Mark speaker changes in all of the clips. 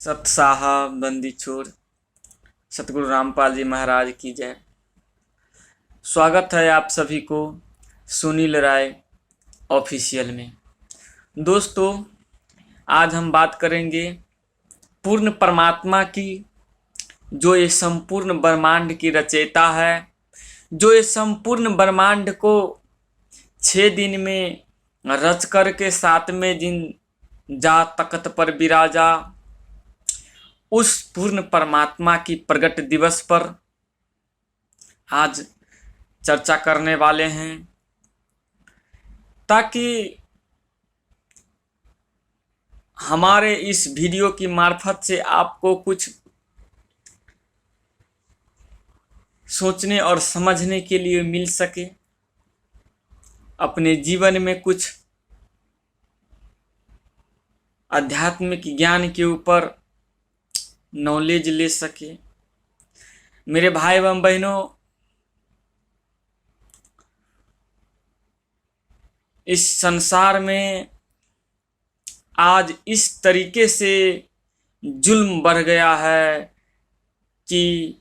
Speaker 1: सत साहब बंदी छोड़ सतगुरु रामपाल जी महाराज की जय। स्वागत है आप सभी को सुनील राय ऑफिशियल में। दोस्तों, आज हम बात करेंगे पूर्ण परमात्मा की, जो ये संपूर्ण ब्रह्मांड की रचयिता है, जो ये संपूर्ण ब्रह्मांड को 6 दिन में रच कर के 7वें दिन जा तख्त पर विराजा। उस पूर्ण परमात्मा की प्रगट दिवस पर आज चर्चा करने वाले हैं, ताकि हमारे इस वीडियो की मार्फत से आपको कुछ सोचने और समझने के लिए मिल सके, अपने जीवन में कुछ आध्यात्मिक ज्ञान के ऊपर नॉलेज ले सके। मेरे भाई एवं बहनों, इस संसार में आज इस तरीके से जुल्म बढ़ गया है कि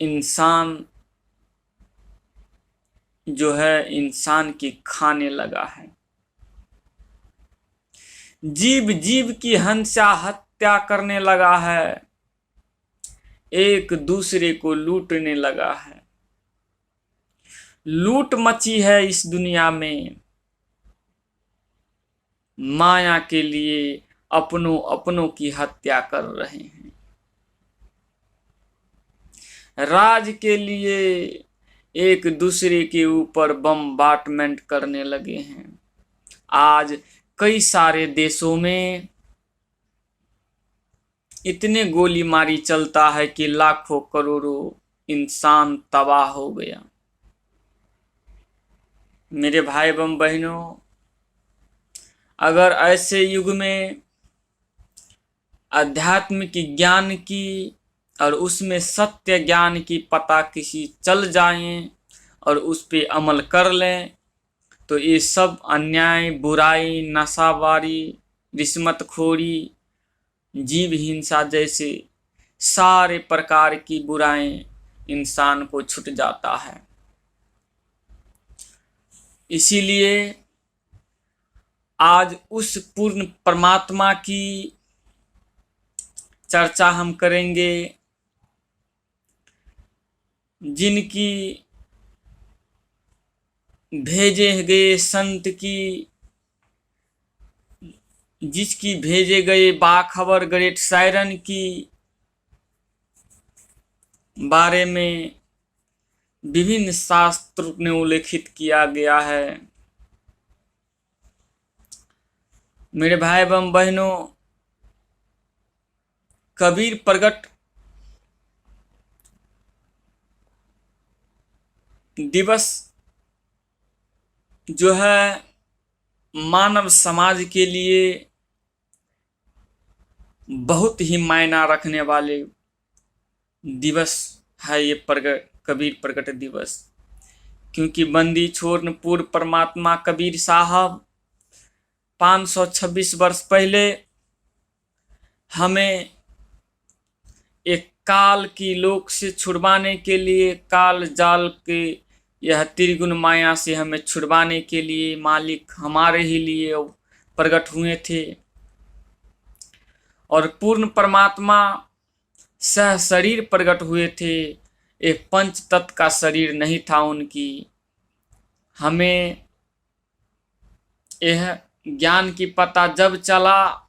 Speaker 1: इंसान जो है इंसान की खाने लगा है। जीव जीव की हिंसा हत्या करने लगा है, एक दूसरे को लूटने लगा है। लूट मची है इस दुनिया में, माया के लिए अपनों अपनों की हत्या कर रहे हैं, राज के लिए एक दूसरे के ऊपर बम्बार्टमेंट करने लगे हैं। आज कई सारे देशों में इतने गोली मारी चलता है कि लाखों करोड़ों इंसान तबाह हो गया। मेरे भाई एवं बहनों, अगर ऐसे युग में आध्यात्मिक ज्ञान की और उसमें सत्य ज्ञान की पता किसी चल जाए और उस पे अमल कर लें, तो ये सब अन्याय, बुराई, नशाबारी, रिश्वतखोरी, जीव हिंसा जैसे सारे प्रकार की बुराएं इंसान को छूट जाता है। इसीलिए आज उस पूर्ण परमात्मा की चर्चा हम करेंगे, जिनकी भेजे गए संत की, जिसकी भेजे गए बाखबर ग्रेट सायरन की बारे में विभिन्न शास्त्र ने उल्लेखित किया गया है। मेरे भाई एवं बहनों, कबीर प्रगट दिवस जो है मानव समाज के लिए बहुत ही मायना रखने वाले दिवस है ये कबीर प्रगट दिवस। क्योंकि बंदी छोड़ पूर्व परमात्मा कबीर साहब 526 वर्ष पहले हमें एक काल की लोक से छुड़वाने के लिए, काल जाल के यह त्रिगुण माया से हमें छुड़वाने के लिए मालिक हमारे ही लिए प्रकट हुए थे। और पूर्ण परमात्मा सह शरीर प्रकट हुए थे, एक पंच तत्व का शरीर नहीं था उनकी। हमें यह ज्ञान की पता जब चला,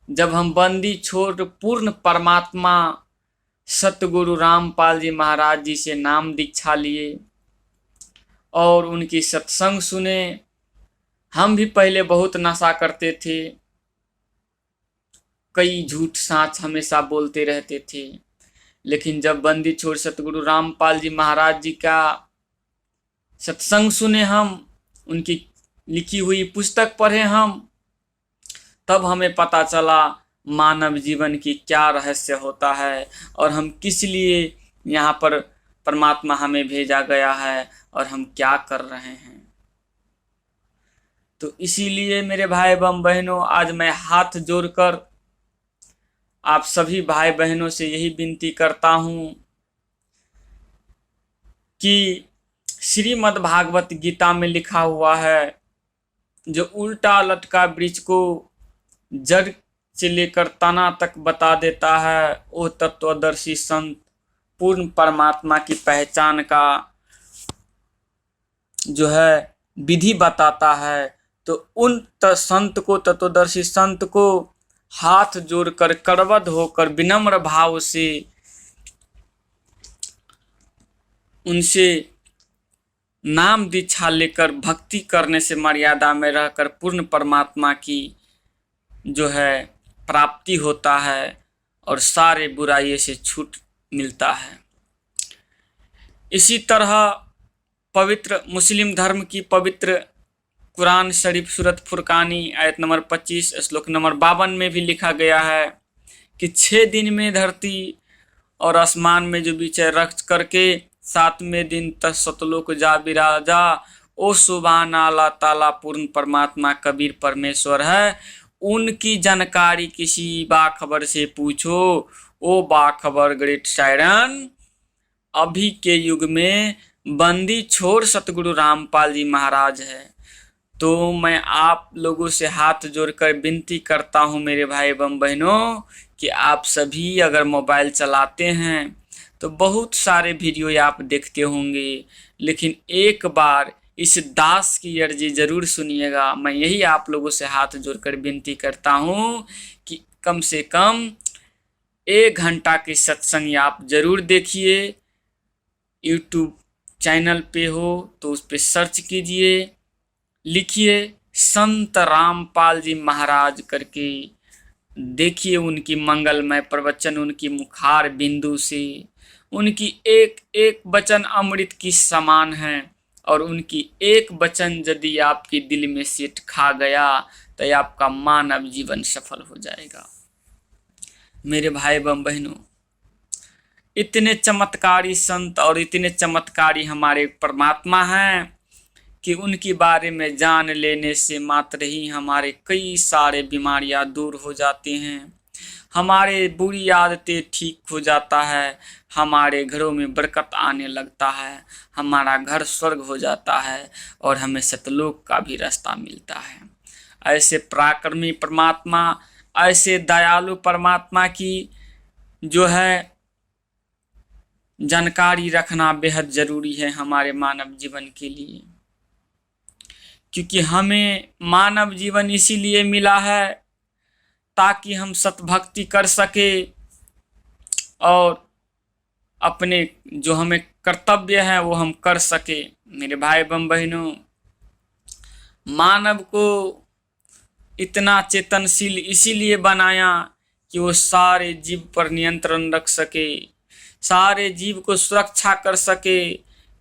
Speaker 1: जब हम बंदी छोड़ पूर्ण परमात्मा सतगुरु रामपाल जी महाराज जी से नाम दीक्षा लिए और उनकी सत्संग सुने। हम भी पहले बहुत नशा करते थे, कई झूठ साँच हमेशा बोलते रहते थे, लेकिन जब बंदी छोड़ सतगुरु रामपाल जी महाराज जी का सत्संग सुने, हम उनकी लिखी हुई पुस्तक पढ़े हम, तब हमें पता चला मानव जीवन की क्या रहस्य होता है और हम किस लिए यहाँ पर परमात्मा हमें भेजा गया है और हम क्या कर रहे हैं। तो इसीलिए मेरे भाई एवं बहनों, आज मैं हाथ जोड़कर आप सभी भाई बहनों से यही विनती करता हूँ कि श्रीमद् भागवत गीता में लिखा हुआ है, जो उल्टा लटका वृक्ष को जड़ से लेकर तना तक बता देता है, वो तत्वदर्शी संत पूर्ण परमात्मा की पहचान का जो है विधि बताता है। तो उन संत को, तत्वदर्शी संत को हाथ जोड़कर करबद्ध होकर विनम्र भाव से उनसे नाम दीक्षा लेकर भक्ति करने से मर्यादा में रहकर पूर्ण परमात्मा की जो है प्राप्ति होता है और सारे बुराइयों से छूट मिलता है। इसी तरह पवित्र मुस्लिम धर्म की पवित्र कुरान शरीफ सूरत फुरकानी आयत नंबर 25 श्लोक नंबर 52 में भी लिखा गया है कि 6 दिन में धरती और आसमान में जो विचय रख करके 7वें दिन तक सतलोक जा विराजा, ओ सुभान अल्लाह ताला पूर्ण परमात्मा कबीर परमेश्वर है। उनकी जानकारी किसी बाखबर से पूछो, ओ बाखबर ग्रेट सायरन। अभी के युग में बंदी छोड़ सतगुरु रामपाल जी महाराज है। तो मैं आप लोगों से हाथ जोड़कर विनती करता हूँ मेरे भाई एवं बहनों कि आप सभी अगर मोबाइल चलाते हैं तो बहुत सारे वीडियो आप देखते होंगे, लेकिन एक बार इस दास की अर्जी जरूर सुनिएगा। मैं यही आप लोगों से हाथ जोड़कर विनती करता हूँ कि कम से कम 1 घंटा की सत्संग आप जरूर देखिए। यूट्यूब चैनल पे हो तो उस पे सर्च कीजिए, लिखिए संत रामपाल जी महाराज करके, देखिए उनकी मंगलमय प्रवचन, उनकी मुखार बिंदु से उनकी एक एक वचन अमृत की समान है और उनकी एक वचन यदि आपके दिल में सेठ खा गया तो आपका मानव जीवन सफल हो जाएगा। मेरे भाई एवं बहनों, इतने चमत्कारी संत और इतने चमत्कारी हमारे परमात्मा हैं कि उनके बारे में जान लेने से मात्र ही हमारे कई सारे बीमारियां दूर हो जाती हैं, हमारे बुरी आदतें ठीक हो जाता है, हमारे घरों में बरकत आने लगता है, हमारा घर स्वर्ग हो जाता है और हमें सतलोक का भी रास्ता मिलता है। ऐसे पराक्रमी परमात्मा, ऐसे दयालु परमात्मा की जो है जानकारी रखना बेहद जरूरी है हमारे मानव जीवन के लिए, क्योंकि हमें मानव जीवन इसीलिए मिला है ताकि हम सतभक्ति कर सके और अपने जो हमें कर्तव्य है वो हम कर सके। मेरे भाई एवं बहनों, मानव को इतना चेतनशील इसीलिए बनाया कि वो सारे जीव पर नियंत्रण रख सके, सारे जीव को सुरक्षा कर सके,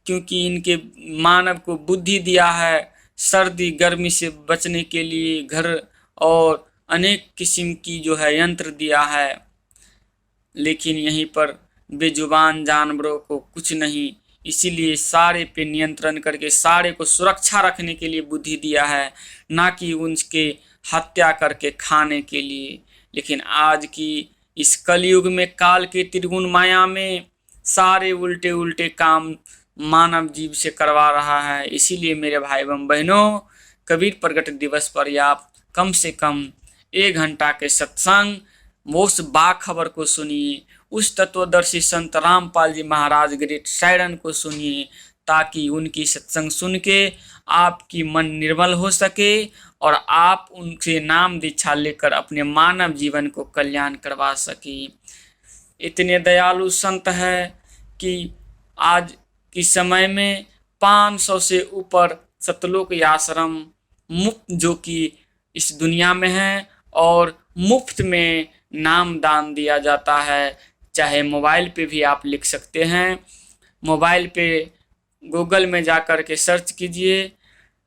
Speaker 1: क्योंकि इनके मानव को बुद्धि दिया है सर्दी गर्मी से बचने के लिए, घर और अनेक किस्म की जो है यंत्र दिया है, लेकिन यहीं पर बेजुबान जानवरों को कुछ नहीं, इसीलिए सारे पे नियंत्रण करके सारे को सुरक्षा रखने के लिए बुद्धि दिया है, ना कि उनके हत्या करके खाने के लिए। लेकिन आज की इस कलयुग में काल के त्रिगुण माया में सारे उल्टे उल्टे काम मानव जीव से करवा रहा है। इसीलिए मेरे भाई एवं बहनों, कबीर प्रगट दिवस पर आप कम से कम 1 घंटा के सत्संग उस बाखबर को सुनिए, उस तत्वदर्शी संत रामपाल जी महाराज ग्रेट सायरन को सुनिए, ताकि उनकी सत्संग सुन के आपकी मन निर्मल हो सके और आप उनसे नाम दीक्षा लेकर अपने मानव जीवन को कल्याण करवा सके। इतने दयालु संत है कि आज के समय में 500 से ऊपर सतलोक आश्रम मुफ्त जो कि इस दुनिया में है और मुफ्त में नाम दान दिया जाता है। चाहे मोबाइल पे भी आप लिख सकते हैं, मोबाइल पे गूगल में जा कर के सर्च कीजिए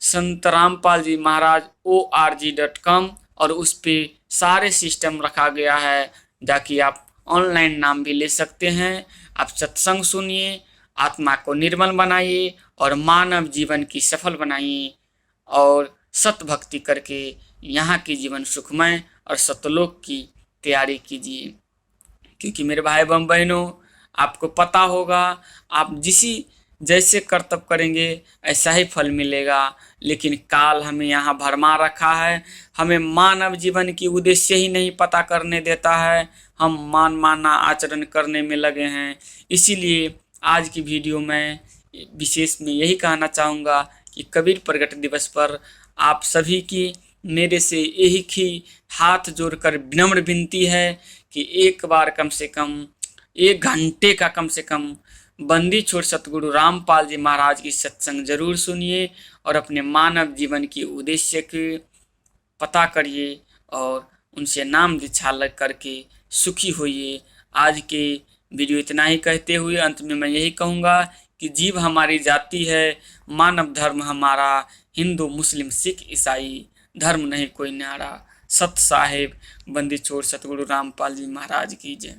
Speaker 1: संत रामपाल जी महाराज org.com और उस पे सारे सिस्टम रखा गया है, जाकि आप ऑनलाइन नाम भी ले सकते हैं। आप सत्संग सुनिए, आत्मा को निर्मल बनाइए और मानव जीवन की सफल बनाइए और सत भक्ति करके यहाँ की जीवन सुखमय और सतलोक की तैयारी कीजिए। क्योंकि मेरे भाई एवं बहनों, आपको पता होगा, आप जैसे कर्तव्य करेंगे ऐसा ही फल मिलेगा। लेकिन काल हमें यहाँ भरमा रखा है, हमें मानव जीवन की उद्देश्य ही नहीं पता करने देता है, हम माना आचरण करने में लगे हैं। इसीलिए आज की वीडियो में विशेष में यही कहना चाहूँगा कि कबीर प्रगट दिवस पर आप सभी की मेरे से एक ही हाथ जोड़कर विनम्र विनती है कि एक बार कम से कम 1 घंटे का कम से कम बंदी छोड़ सतगुरु रामपाल जी महाराज की सत्संग जरूर सुनिए और अपने मानव जीवन की उद्देश्य के पता करिए और उनसे नाम दीक्षा लग करके सुखी होइए। आज के वीडियो इतना ही कहते हुए अंत में मैं यही कहूँगा कि जीव हमारी जाति है, मानव धर्म हमारा, हिंदू मुस्लिम सिख ईसाई धर्म नहीं कोई न्यारा। सत साहेब बंदी छोड़ सतगुरु रामपाल जी महाराज की जय।